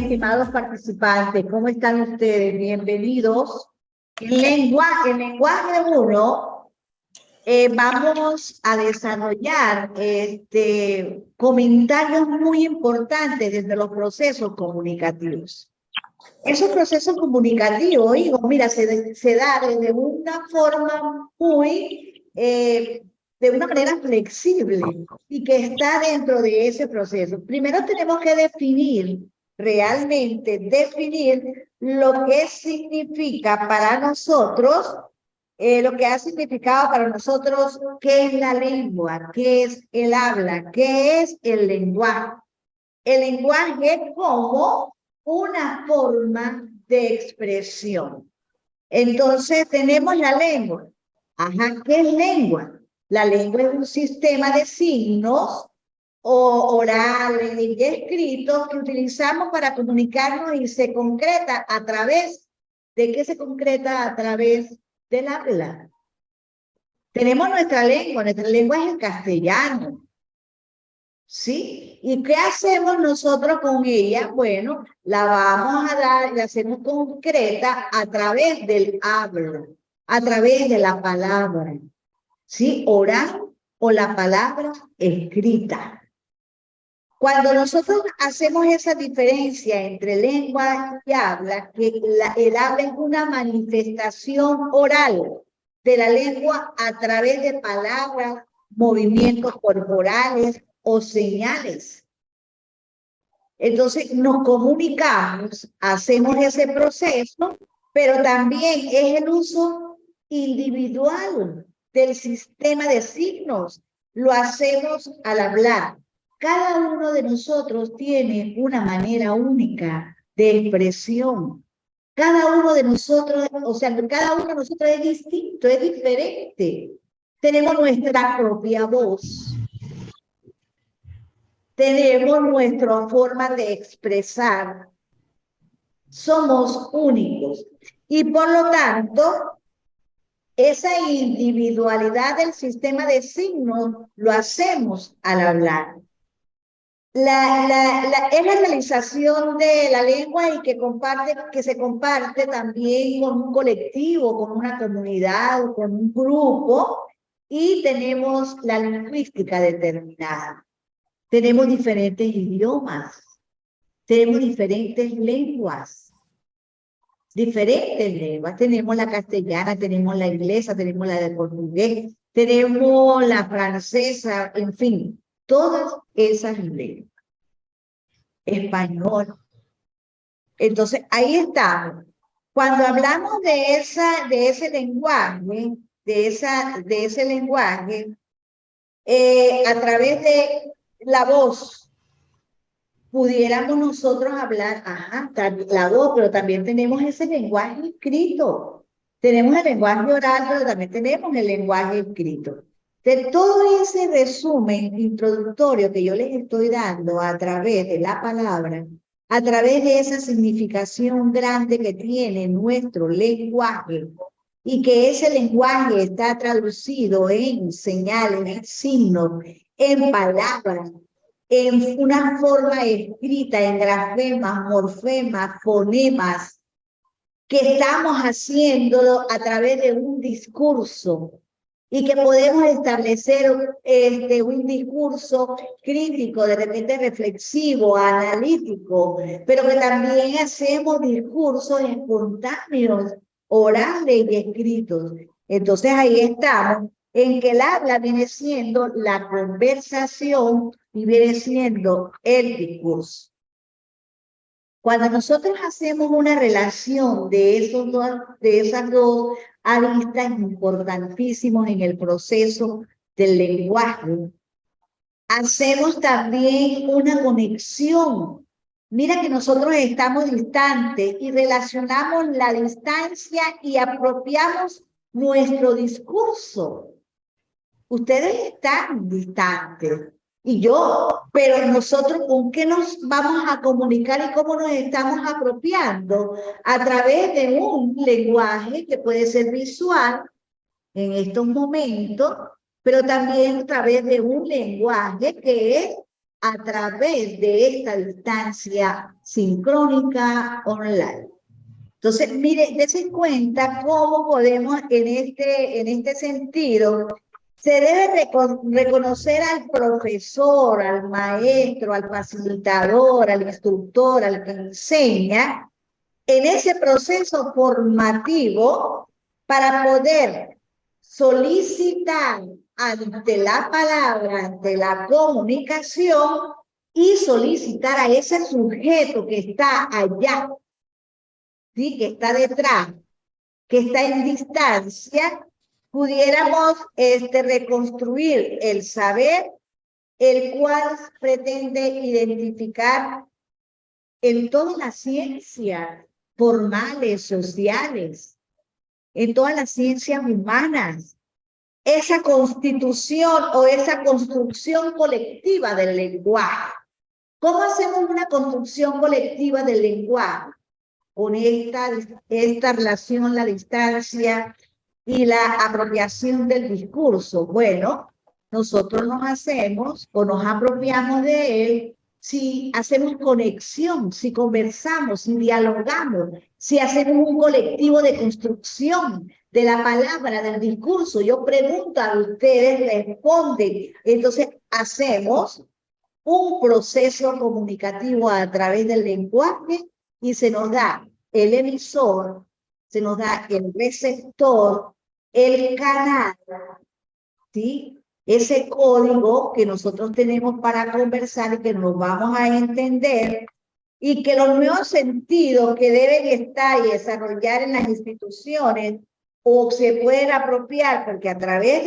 estimados participantes, ¿cómo están ustedes? Bienvenidos. En lenguaje 1 vamos a desarrollar comentarios muy importantes desde los procesos comunicativos. Esos procesos comunicativos, digo, mira, se da de una forma de una manera flexible y que está dentro de ese proceso. Primero tenemos que definir lo que significa para nosotros, lo que ha significado para nosotros, qué es la lengua, qué es el habla, qué es el lenguaje. El lenguaje como una forma de expresión. Entonces tenemos la lengua. Ajá, ¿qué es lengua? La lengua es un sistema de signos orales y escritos que utilizamos para comunicarnos y se concreta a través ¿de qué se concreta? A través del habla. Tenemos nuestra lengua es el castellano. ¿Sí? ¿Y qué hacemos nosotros con ella? Bueno, la vamos a dar, la hacemos concreta a través del habla, a través de la palabra, ¿sí? Oral o la palabra escrita. Cuando nosotros hacemos esa diferencia entre lengua y habla, que el habla es una manifestación oral de la lengua a través de palabras, movimientos corporales o señales. Entonces nos comunicamos, hacemos ese proceso, pero también es el uso individual del sistema de signos. Lo hacemos al hablar. Cada uno de nosotros tiene una manera única de expresión. Cada uno de nosotros, cada uno de nosotros es distinto, es diferente. Tenemos nuestra propia voz. Tenemos nuestra forma de expresar. Somos únicos. Y por lo tanto, esa individualidad del sistema de signos lo hacemos al hablar. Es la realización de la lengua y que se comparte también con un colectivo, con una comunidad o con un grupo, y tenemos la lingüística determinada. Tenemos diferentes idiomas, tenemos diferentes lenguas. Tenemos la castellana, tenemos la inglesa, tenemos la de portugués, tenemos la francesa, en fin, todas esas lenguas. Español. Entonces, ahí estamos. Cuando hablamos de ese lenguaje, a través de la voz, pudiéramos nosotros hablar, la voz, pero también tenemos ese lenguaje escrito. Tenemos el lenguaje oral, pero también tenemos el lenguaje escrito. De todo ese resumen introductorio que yo les estoy dando a través de la palabra, a través de esa significación grande que tiene nuestro lenguaje, y que ese lenguaje está traducido en señales, en signos, en palabras, en una forma escrita, en grafemas, morfemas, fonemas, que estamos haciéndolo a través de un discurso y que podemos establecer un discurso crítico, de repente reflexivo, analítico, pero que también hacemos discursos espontáneos, orales y escritos. Entonces ahí estamos, en que el habla viene siendo la conversación y viene siendo el discurso. Cuando nosotros hacemos una relación de esas dos aristas importantísimos en el proceso del lenguaje, hacemos también una conexión. Mira que nosotros estamos distantes y relacionamos la distancia y apropiamos nuestro discurso. Ustedes están distantes y yo, pero nosotros, ¿con qué nos vamos a comunicar y cómo nos estamos apropiando? A través de un lenguaje que puede ser visual en estos momentos, pero también a través de un lenguaje que es a través de esta distancia sincrónica online. Entonces, mire, dése cuenta cómo podemos en este sentido, se debe reconocer al profesor, al maestro, al facilitador, al instructor, al que enseña, en ese proceso formativo para poder solicitar ante la palabra, ante la comunicación y solicitar a ese sujeto que está allá, ¿sí? Que está detrás, que está en distancia, pudiéramos reconstruir el saber, el cual pretende identificar en todas las ciencias formales, sociales, en todas las ciencias humanas, esa constitución o esa construcción colectiva del lenguaje. ¿Cómo hacemos una construcción colectiva del lenguaje? Con esta relación, la distancia y la apropiación del discurso. Bueno, nosotros nos hacemos o nos apropiamos de él si hacemos conexión, si conversamos, si dialogamos, si hacemos un colectivo de construcción de la palabra, del discurso. Yo pregunto a ustedes, responden. Entonces hacemos un proceso comunicativo a través del lenguaje y se nos da el emisor, se nos da el receptor, el canal, ¿sí? Ese código que nosotros tenemos para conversar y que nos vamos a entender y que los nuevos sentidos que deben estar y desarrollar en las instituciones o se pueden apropiar porque a través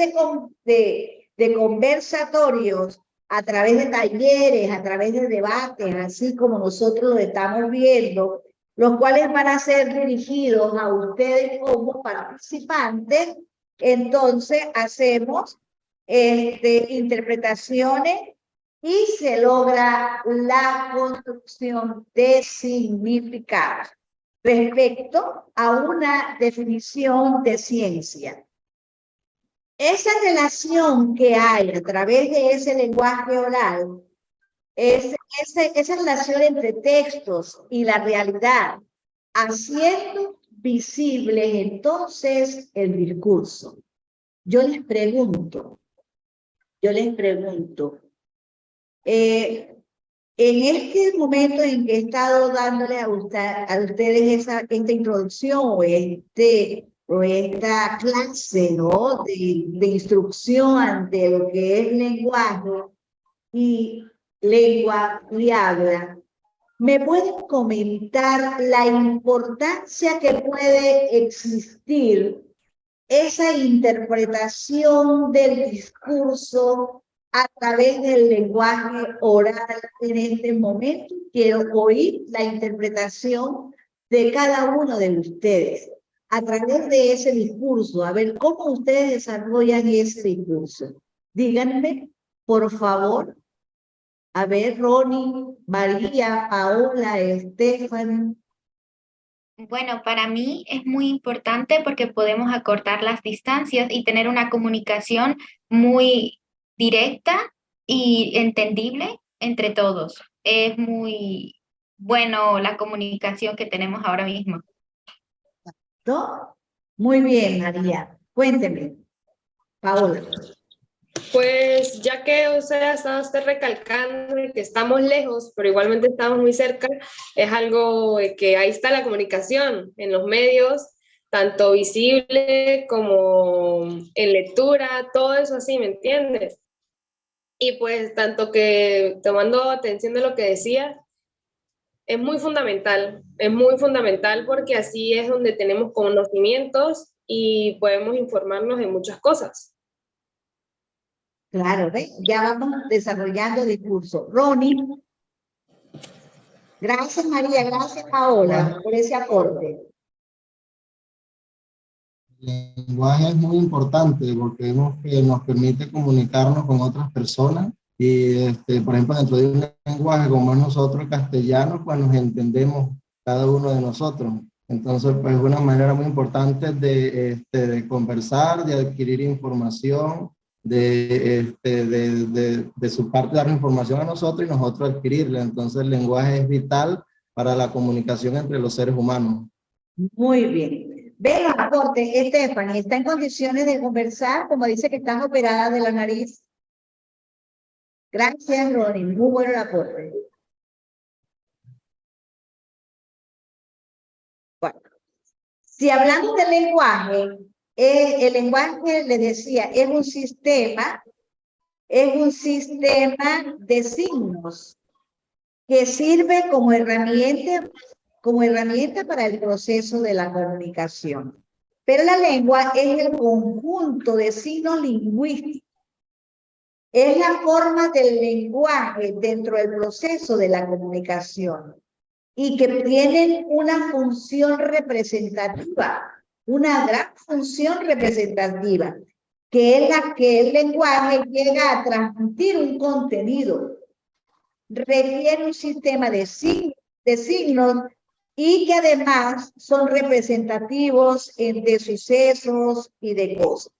de conversatorios, a través de talleres, a través de debates, así como nosotros lo estamos viendo, los cuales van a ser dirigidos a ustedes como participantes, entonces hacemos interpretaciones y se logra la construcción de significados respecto a una definición de ciencia. Esa relación que hay a través de ese lenguaje oral, esa relación entre textos y la realidad, haciendo visible entonces el discurso. Yo les pregunto, en este momento en que he estado dándole a ustedes esta introducción o esta clase, ¿no? de instrucción de lo que es lenguaje y lengua y habla, ¿me pueden comentar la importancia que puede existir esa interpretación del discurso a través del lenguaje oral en este momento? Quiero oír la interpretación de cada uno de ustedes a través de ese discurso, a ver cómo ustedes desarrollan ese discurso. Díganme, por favor, a ver, Ronnie, María, Paola, Estefan. Bueno, para mí es muy importante porque podemos acortar las distancias y tener una comunicación muy directa y entendible entre todos. Es muy bueno la comunicación que tenemos ahora mismo. ¿No? Muy bien, María. Cuénteme, Paola. Pues ya que usted está usted recalcando que estamos lejos, pero igualmente estamos muy cerca, es algo que ahí está la comunicación en los medios, tanto visible como en lectura, todo eso así, ¿me entiendes? Y pues tanto que tomando atención de lo que decía, es muy fundamental porque así es donde tenemos conocimientos y podemos informarnos de muchas cosas. Claro, ¿ves? Ya vamos desarrollando discurso. Ronnie. Gracias, María. Gracias, Paola, por ese aporte. El lenguaje es muy importante porque vemos que nos permite comunicarnos con otras personas y, por ejemplo, dentro de un lenguaje como es nosotros castellanos, pues nos entendemos cada uno de nosotros. Entonces, pues es una manera muy importante de conversar, de adquirir información de su parte dar información a nosotros y nosotros adquirirla. Entonces el lenguaje es vital para la comunicación entre los seres humanos. Muy bien. Ve los aportes, Stephanie, ¿está en condiciones de conversar? Como dice que estás operada de la nariz. Gracias, Ronnie. Muy bueno el aporte. Bueno, si hablamos del lenguaje, el lenguaje, les decía, es un sistema de signos que sirve como herramienta para el proceso de la comunicación. Pero la lengua es el conjunto de signos lingüísticos. Es la forma del lenguaje dentro del proceso de la comunicación y que tienen una función representativa, una gran función representativa, que es la que el lenguaje llega a transmitir un contenido. Requiere un sistema de signos y que además son representativos de sucesos y de cosas.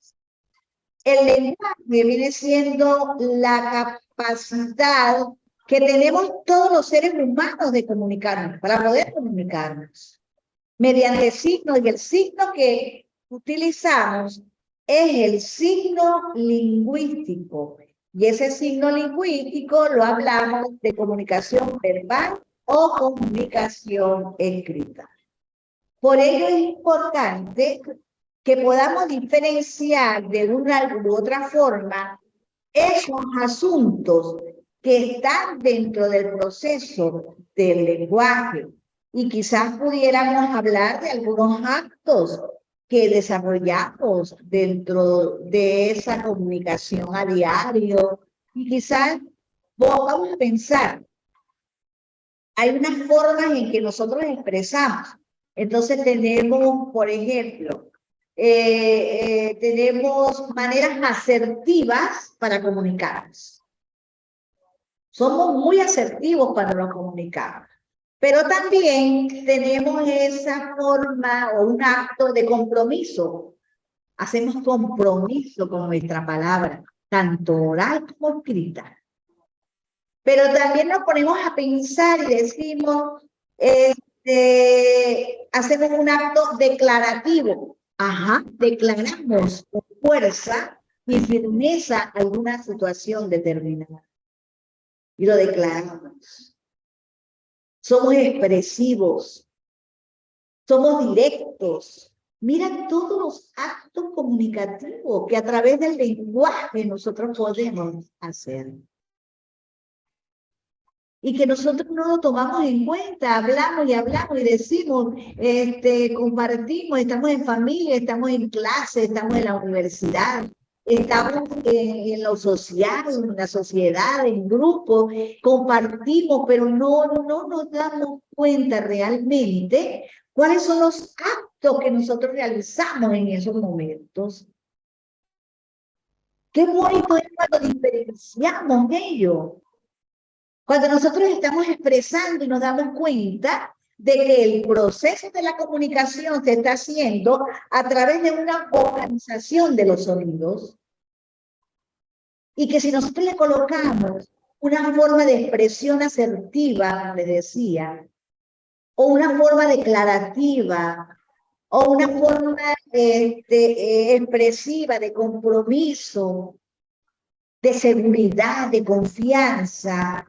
El lenguaje viene siendo la capacidad que tenemos todos los seres humanos de comunicarnos, para poder comunicarnos mediante signos, y el signo que utilizamos es el signo lingüístico. Y ese signo lingüístico lo hablamos de comunicación verbal o comunicación escrita. Por ello es importante que podamos diferenciar de una u otra forma esos asuntos que están dentro del proceso del lenguaje. Y quizás pudiéramos hablar de algunos actos que desarrollamos dentro de esa comunicación a diario. Y quizás vamos a pensar, hay unas formas en que nosotros expresamos. Entonces tenemos, por ejemplo, tenemos maneras asertivas para comunicarnos. Somos muy asertivos cuando nos comunicamos. Pero también tenemos esa forma o un acto de compromiso. Hacemos compromiso con nuestra palabra, tanto oral como escrita. Pero también nos ponemos a pensar y decimos, hacemos un acto declarativo. Ajá, declaramos con fuerza y firmeza alguna situación determinada. Y lo declaramos. Somos expresivos, somos directos. Mira todos los actos comunicativos que a través del lenguaje nosotros podemos hacer. Y que nosotros no lo tomamos en cuenta, hablamos y decimos, compartimos, estamos en familia, estamos en clase, estamos en la universidad, estamos en lo social, en la sociedad, en grupo, compartimos, pero no nos damos cuenta realmente cuáles son los actos que nosotros realizamos en esos momentos. Qué bonito es cuando diferenciamos ello. Cuando nosotros estamos expresando y nos damos cuenta de que el proceso de la comunicación se está haciendo a través de una vocalización de los sonidos, y que si nosotros le colocamos una forma de expresión asertiva, les decía, o una forma declarativa, o una forma expresiva de compromiso, de seguridad, de confianza,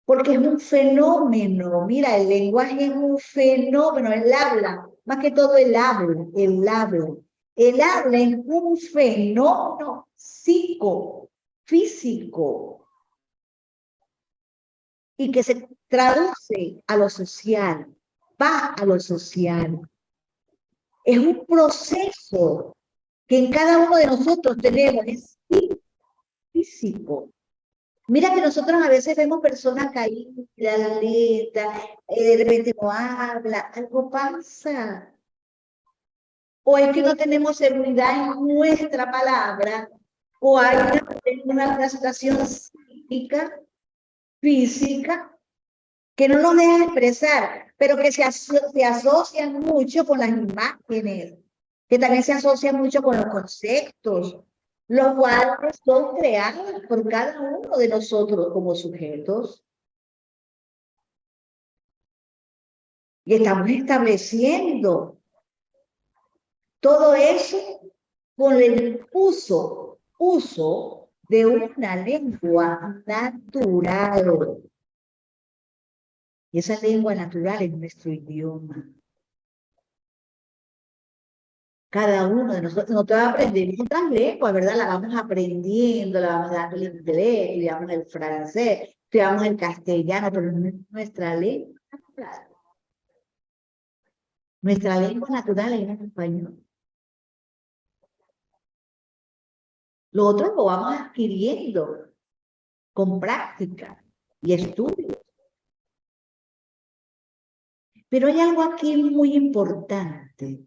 porque es un fenómeno. Mira, el lenguaje es un fenómeno, el habla, más que todo el habla. El habla es un fenómeno psicofísico y que se traduce a lo social, va a lo social. Es un proceso que en cada uno de nosotros tenemos, es físico. Mira que nosotros a veces vemos personas caídas, lentas, de repente no habla, algo pasa. O es que no tenemos seguridad en nuestra palabra, o hay una situación física, que no nos deja expresar, pero que se asocian mucho con las imágenes, que también se asocian mucho con los conceptos. los cuales son creados por cada uno de nosotros como sujetos. Y estamos estableciendo todo eso con el uso de una lengua natural. Y esa lengua natural es nuestro idioma. Cada uno de nosotros aprendemos otras lenguas, ¿verdad? La vamos aprendiendo, la vamos dando el inglés, estudiamos el francés, estudiamos el castellano, pero no es nuestra lengua natural. Nuestra lengua natural es el español. Lo otro lo vamos adquiriendo con práctica y estudio. Pero hay algo aquí muy importante,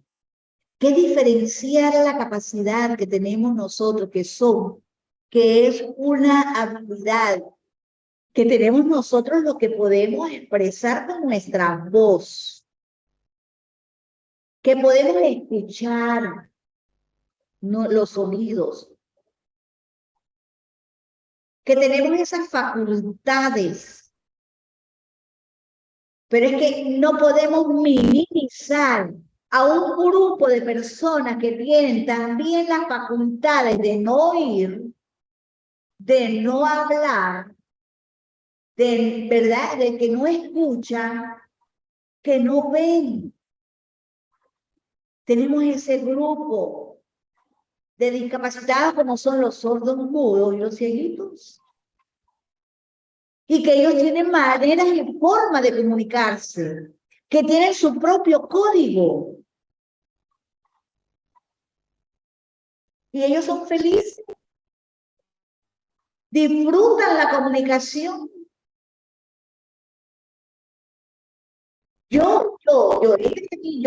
que es diferenciar la capacidad que tenemos nosotros, que es una habilidad que tenemos nosotros, lo que podemos expresar con nuestra voz, que podemos escuchar los sonidos, que tenemos esas facultades, pero es que no podemos minimizar a un grupo de personas que tienen también las facultades de no oír, de no hablar, de verdad, de que no escuchan, que no ven. Tenemos ese grupo de discapacitados como son los sordos mudos y los cieguitos. Y que ellos tienen maneras y formas de comunicarse, que tienen su propio código. Y ellos son felices. Disfrutan la comunicación. Yo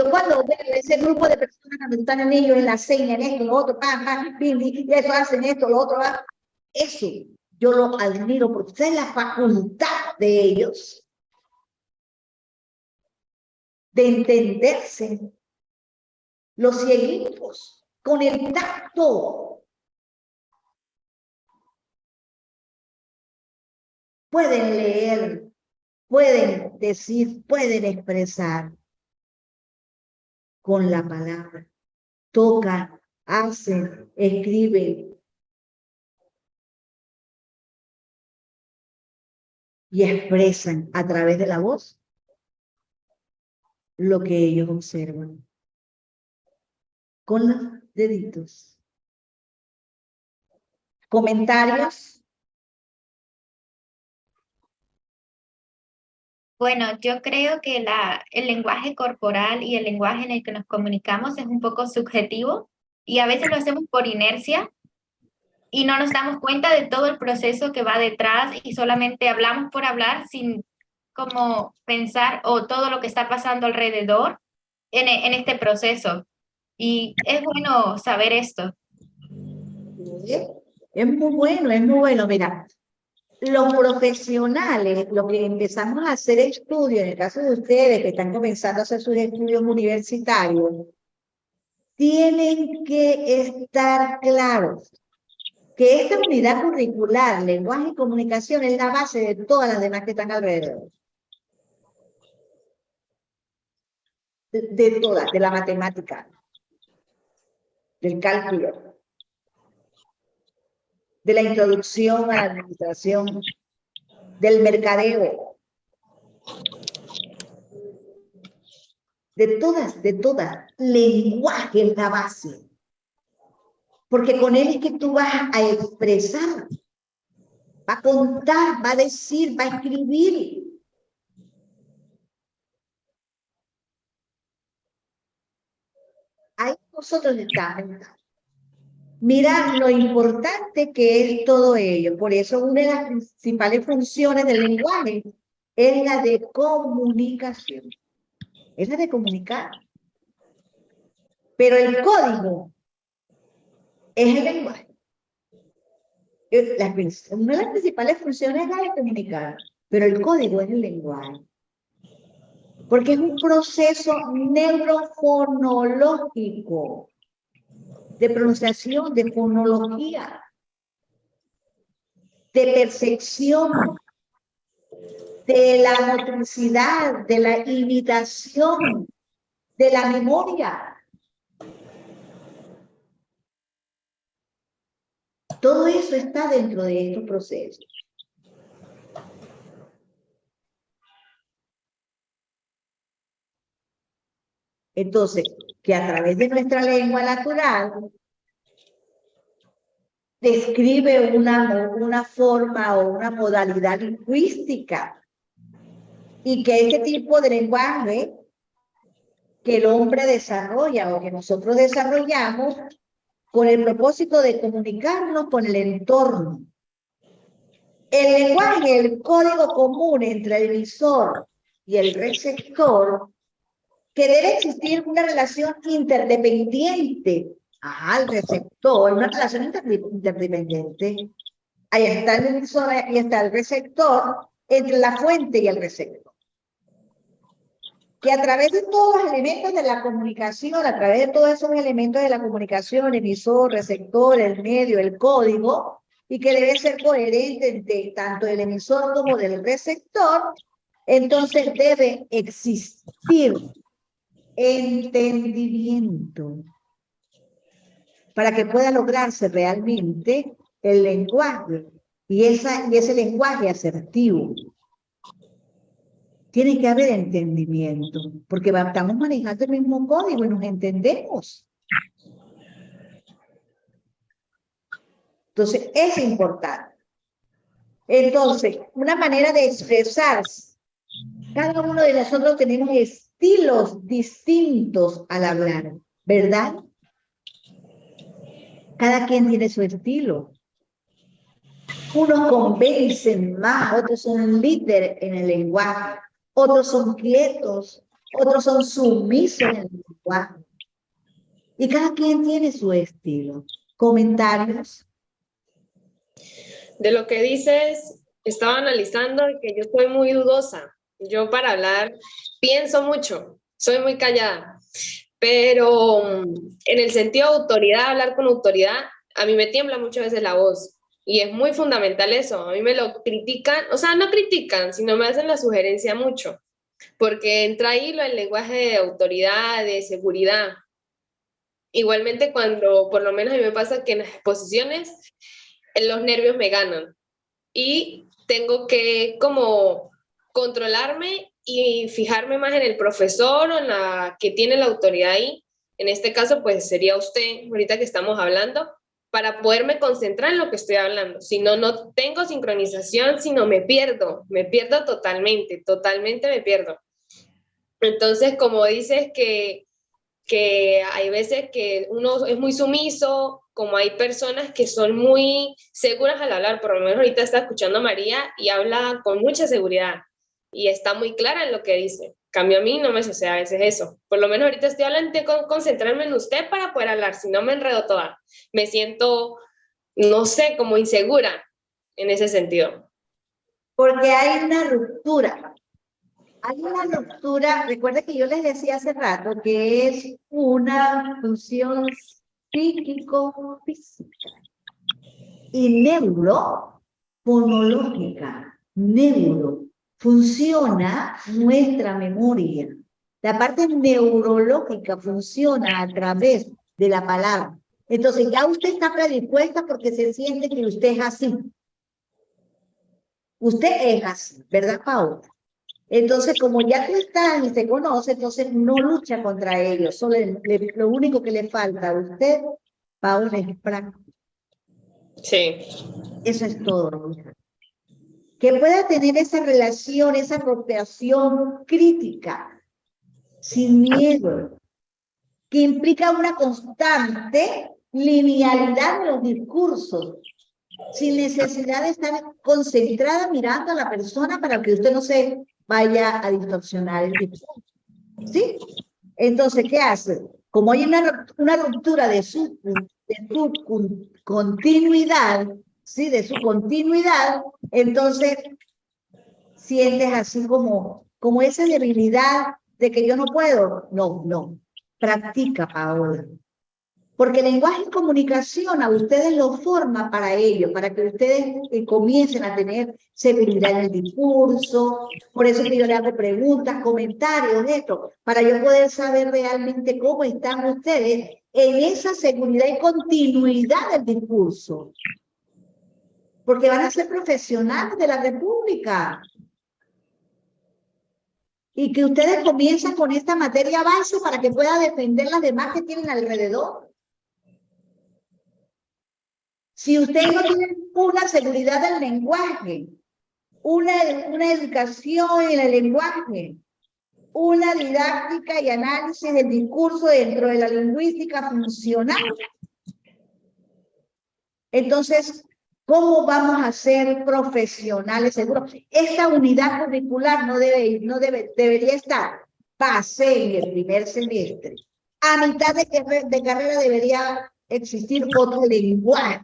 cuando veo ese grupo de personas que están en ellos en la seña, en esto, lo otro, y eso hacen esto, lo otro, eso yo lo admiro porque es la facultad de ellos de entenderse. Los cieguitos, con el tacto, pueden leer, pueden decir, pueden expresar con la palabra. Tocan, hacen, escriben. Y expresan a través de la voz lo que ellos observan. Con los deditos. ¿Comentarios? Bueno, yo creo que el lenguaje corporal y el lenguaje en el que nos comunicamos es un poco subjetivo y a veces lo hacemos por inercia y no nos damos cuenta de todo el proceso que va detrás y solamente hablamos por hablar sin como pensar o todo lo que está pasando alrededor en este proceso. Y es bueno saber esto. Es muy bueno, es muy bueno. Mira, los profesionales, lo que empezamos a hacer estudios, en el caso de ustedes que están comenzando a hacer sus estudios universitarios, tienen que estar claros que esta unidad curricular, lenguaje y comunicación, es la base de todas las demás que están alrededor. De todas, de la matemática, del cálculo, de la introducción a la administración, del mercadeo, de todas. Lenguaje es la base. Porque con él es que tú vas a expresar, va a contar, va a decir, va a escribir. Ahí nosotros estamos. Mira lo importante que es todo ello. Por eso una de las principales funciones del lenguaje es la de comunicación. Es la de comunicar. Pero el código es el lenguaje. Una de las principales funciones es la de comunicar, pero el código es el lenguaje. Porque es un proceso neurofonológico. de pronunciación, de fonología, de percepción, de la motricidad, de la imitación, de la memoria. Todo eso está dentro de estos procesos. Entonces, que a través de nuestra lengua natural describe una forma o una modalidad lingüística, y que este tipo de lenguaje que el hombre desarrolla o que nosotros desarrollamos con el propósito de comunicarnos con el entorno. El lenguaje, el código común entre el emisor y el receptor, que debe existir una relación interdependiente al receptor, una relación interdependiente. Ahí está el emisor y está el receptor, entre la fuente y el receptor. Que a través de todos los elementos de la comunicación, a través de todos esos elementos de la comunicación, emisor, receptor, el medio, el código, y que debe ser coherente entre tanto el emisor como del receptor, entonces debe existir entendimiento para que pueda lograrse realmente el lenguaje y ese lenguaje asertivo. Tiene que haber entendimiento, porque estamos manejando el mismo código y nos entendemos. Entonces, es importante. Entonces, una manera de expresarse. Cada uno de nosotros tenemos estilos distintos al hablar, ¿verdad? Cada quien tiene su estilo. Unos convencen más, otros son líderes en el lenguaje, otros son quietos, otros son sumisos en el lenguaje. Y cada quien tiene su estilo. ¿Comentarios? De lo que dices, estaba analizando que yo soy muy dudosa. Yo para hablar pienso mucho, soy muy callada, pero en el sentido de autoridad, hablar con autoridad, a mí me tiembla muchas veces la voz. Y es muy fundamental eso. A mí me lo critican, o sea, no critican, sino me hacen la sugerencia mucho, porque entra ahí el lenguaje de autoridad, de seguridad. Igualmente cuando, por lo menos a mí me pasa que en las exposiciones, los nervios me ganan y tengo que como controlarme y fijarme más en el profesor o en la que tiene la autoridad ahí. En este caso, pues sería usted, ahorita que estamos hablando, para poderme concentrar en lo que estoy hablando. Si no, no tengo sincronización, sino me pierdo totalmente, totalmente me pierdo. Entonces, como dices que hay veces que uno es muy sumiso, como hay personas que son muy seguras al hablar, por lo menos ahorita está escuchando a María y habla con mucha seguridad y está muy clara en lo que dice. Cambio a mí no me sucede a veces eso. Por lo menos ahorita estoy hablando de concentrarme en usted para poder hablar, si no me enredo toda. Me siento, no sé, como insegura en ese sentido. Porque hay una ruptura. Hay una ruptura, recuerda que yo les decía hace rato que es una función psíquico-física y neurofonológica. Neuro. Funciona nuestra memoria. La parte neurológica funciona a través de la palabra. Entonces ya usted está predispuesta porque se siente que usted es así. Usted es así, ¿verdad, Paola? Entonces, como ya tú estás y se conoce, entonces no lucha contra ellos. Solo lo único que le falta a usted, Paola, es práctica. Sí. Eso es todo, hija. Que pueda tener esa relación, esa apropiación crítica, sin miedo, que implica una constante linealidad de los discursos, sin necesidad de estar concentrada mirando a la persona para que usted no se vaya a distorsionar el discurso. ¿Sí? Entonces, ¿qué hace? Como hay una ruptura de su continuidad, ¿sí? De su continuidad, entonces sientes así como esa debilidad de que yo no puedo. No, no. Practica, Paola. Porque el lenguaje y comunicación a ustedes lo forma para ello, para que ustedes comiencen a tener seguridad en el discurso. Por eso que yo le hago preguntas, comentarios, esto, para yo poder saber realmente cómo están ustedes en esa seguridad y continuidad del discurso. Porque van a ser profesionales de la República. Y que ustedes comiencen con esta materia base para que puedan defender las demás que tienen alrededor. Si ustedes no tienen una seguridad del lenguaje, una educación en el lenguaje, una didáctica y análisis del discurso dentro de la lingüística funcional, entonces, ¿cómo vamos a ser profesionales seguros? Esta unidad curricular debería estar base en el primer semestre. A mitad de carrera debería existir otro lenguaje.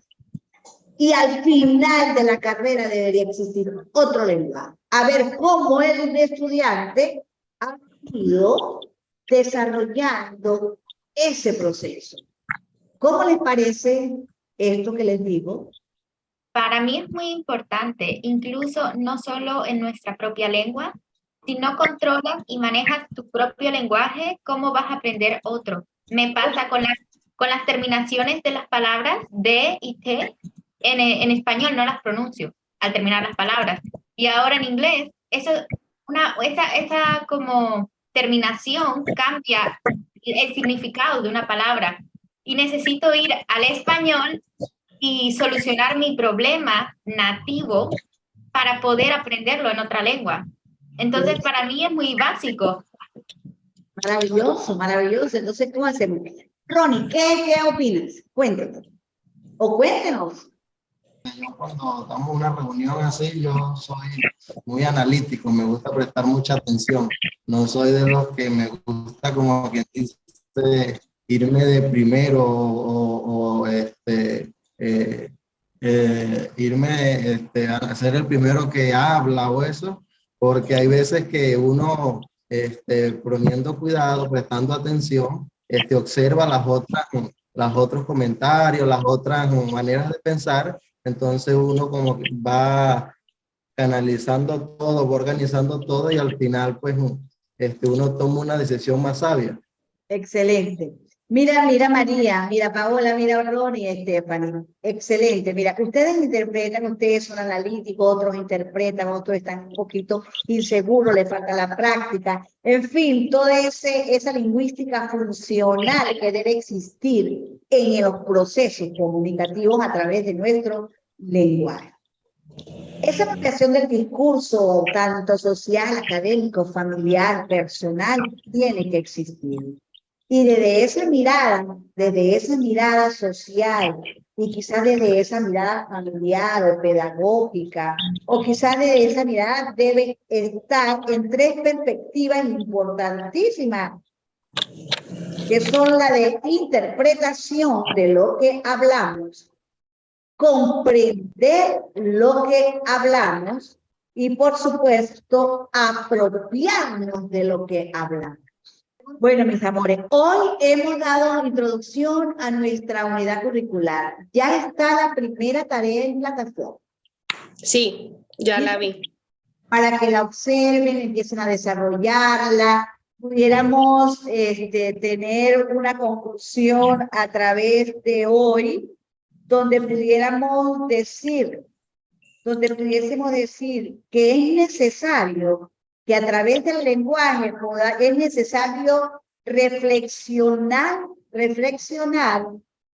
Y al final de la carrera debería existir otro lenguaje. A ver cómo el estudiante ha ido desarrollando ese proceso. ¿Cómo les parece esto que les digo? Para mí es muy importante, incluso no solo en nuestra propia lengua. Si no controlas y manejas tu propio lenguaje, ¿cómo vas a aprender otro? Me pasa con las terminaciones de las palabras de y te. En español no las pronuncio al terminar las palabras. Y ahora en inglés, esa como terminación cambia el significado de una palabra. Y necesito ir al español y solucionar mi problema nativo para poder aprenderlo en otra lengua. Entonces, para mí es muy básico. Maravilloso, maravilloso. Entonces, ¿cómo hacemos? Ronnie, ¿qué opinas? Cuéntanos. O cuéntenos. Yo cuando estamos en una reunión así, yo soy muy analítico, me gusta prestar mucha atención. No soy de los que me gusta, como quien dice, irme de primero irme a ser el primero que habla o eso, porque hay veces que uno, poniendo cuidado, prestando atención, observa los otros comentarios, las otras maneras de pensar. Entonces uno como que va canalizando todo, va organizando todo y al final pues uno toma una decisión más sabia. Excelente. Mira María, mira Paola, mira Ronnie y Stephanie. Excelente. Mira, ustedes interpretan, ustedes son analíticos, otros interpretan, otros están un poquito inseguros, les falta la práctica. En fin, toda esa lingüística funcional que debe existir en los procesos comunicativos a través de nuestro lenguaje. Esa apropiación del discurso, tanto social, académico, familiar, personal, tiene que existir. Y desde esa mirada social, y quizás desde esa mirada familiar o pedagógica, o quizás desde esa mirada debe estar en tres perspectivas importantísimas, que son la de interpretación de lo que hablamos, comprender lo que hablamos y, por supuesto, apropiarnos de lo que hablamos. Bueno, mis amores, hoy hemos dado introducción a nuestra unidad curricular. Ya está la primera tarea en plataforma. Sí, ya la vi. Para que la observen, empiecen a desarrollarla, pudiéramos tener una conclusión a través de hoy, donde pudiésemos decir que es necesario que a través del lenguaje es necesario reflexionar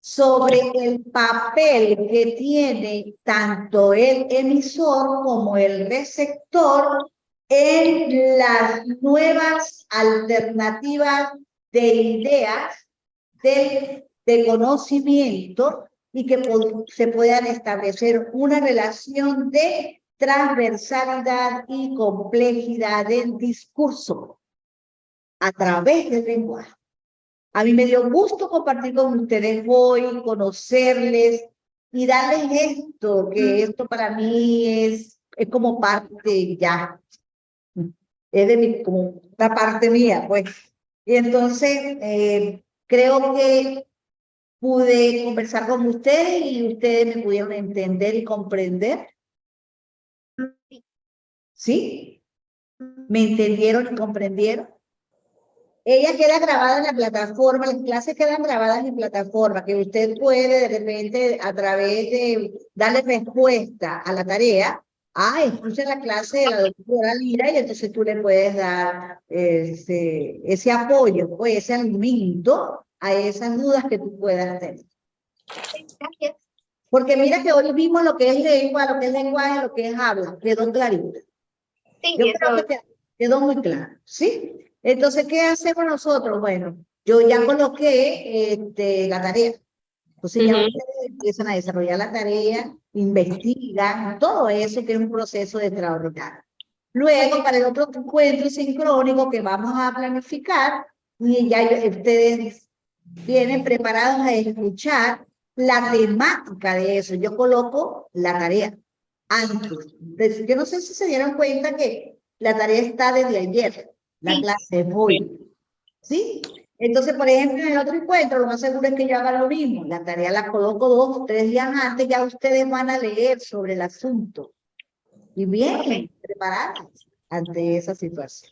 sobre el papel que tiene tanto el emisor como el receptor en las nuevas alternativas de ideas, de conocimiento, y que se puedan establecer una relación de transversalidad y complejidad del discurso a través del lenguaje. A mí me dio gusto compartir con ustedes hoy, conocerles y darles esto, que esto para mí es como parte ya, es de como una parte mía, pues. Y entonces creo que pude conversar con ustedes y ustedes me pudieron entender y comprender. ¿Sí? ¿Me entendieron y comprendieron? Ella queda grabada en la plataforma, las clases quedan grabadas en la plataforma, que usted puede de repente a través de darle respuesta a la tarea, escucha la clase de la doctora Lira y entonces tú le puedes dar ese apoyo, o ese alimento a esas dudas que tú puedas tener. Gracias. Porque mira que hoy vimos lo que es lengua, lo que es lenguaje, lo que es habla, quedó clarito. Sí, Yo eso. creo que quedó muy claro, ¿sí? Entonces, ¿qué hacemos nosotros? Bueno, yo ya coloqué la tarea. Entonces ya Ujú. ustedes empiezan a desarrollar la tarea, investigan, todo eso que es un proceso de extraordinario. Luego, para el otro encuentro sincrónico que vamos a planificar, y ya ustedes vienen preparados a escuchar la temática de eso. Yo coloco la tarea antes. Yo no sé si se dieron cuenta que la tarea está desde ayer, la Sí. clase es hoy, ¿sí? Entonces, por ejemplo, en el otro encuentro, lo más seguro es que yo haga lo mismo. La tarea la coloco 2 o 3 días antes, ya ustedes van a leer sobre el asunto y vienen preparadas ante esa situación.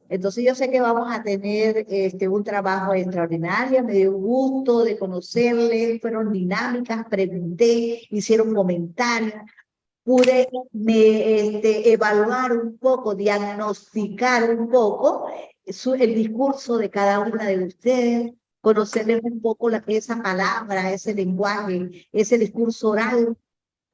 Entonces yo sé que vamos a tener un trabajo extraordinario, me dio gusto de conocerles, fueron dinámicas, pregunté, hicieron comentarios, pude evaluar un poco, diagnosticar un poco el discurso de cada una de ustedes, conocerles un poco esa palabra, ese lenguaje, ese discurso oral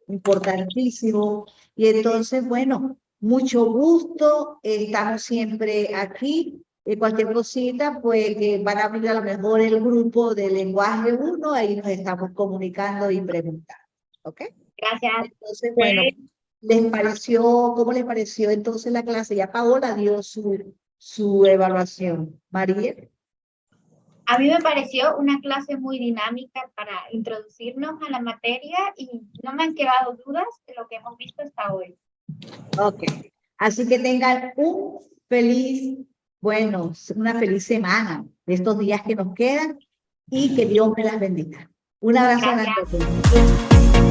importantísimo. Y entonces, bueno, mucho gusto, estamos siempre aquí. Cualquier cosita, pues que van a abrir a lo mejor el grupo de lenguaje 1, ahí nos estamos comunicando y preguntando. ¿Ok? Gracias. Entonces, bueno, ¿cómo les pareció entonces la clase? Ya Paola dio su evaluación. María. A mí me pareció una clase muy dinámica para introducirnos a la materia y no me han quedado dudas de lo que hemos visto hasta hoy. Ok. Así que tengan una feliz semana de estos días que nos quedan y que Dios me las bendiga. Un abrazo Gracias. grande a todos.